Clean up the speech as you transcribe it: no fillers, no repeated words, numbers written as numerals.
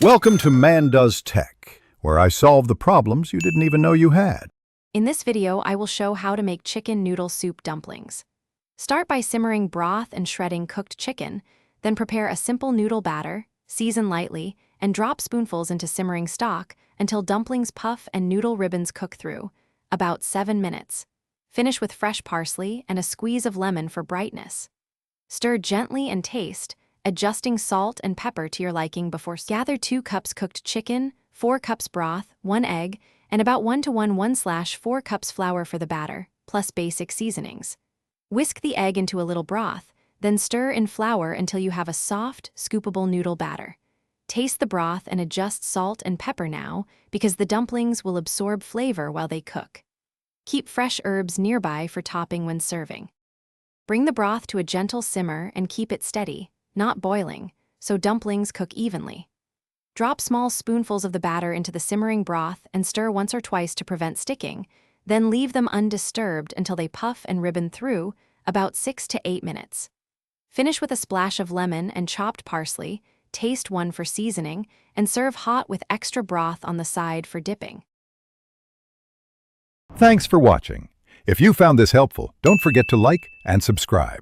Welcome to Man Does Tech, where I solve the problems you didn't even know you had. In this video, I will show how to make chicken noodle soup dumplings. Start by simmering broth and shredding cooked chicken, then prepare a simple noodle batter, season lightly, and drop spoonfuls into simmering stock until dumplings puff and noodle ribbons cook through, about 7 minutes. Finish with fresh parsley and a squeeze of lemon for brightness. Stir gently and taste, adjusting salt and pepper to your liking before. Gather 2 cups cooked chicken, 4 cups broth, 1 egg, and about 1 to 1/4 cups flour for the batter, plus basic seasonings. Whisk the egg into a little broth, then stir in flour until you have a soft, scoopable noodle batter. Taste the broth and adjust salt and pepper now, because the dumplings will absorb flavor while they cook. Keep fresh herbs nearby for topping when serving. Bring the broth to a gentle simmer and keep it steady, not boiling, so dumplings cook evenly. Drop small spoonfuls of the batter into the simmering broth and stir once or twice to prevent sticking, then leave them undisturbed until they puff and ribbon through, about 6 to 8 minutes. Finish with a splash of lemon and chopped parsley, taste one for seasoning, and serve hot with extra broth on the side for dipping. Thanks for watching. If you found this helpful, don't forget to like and subscribe.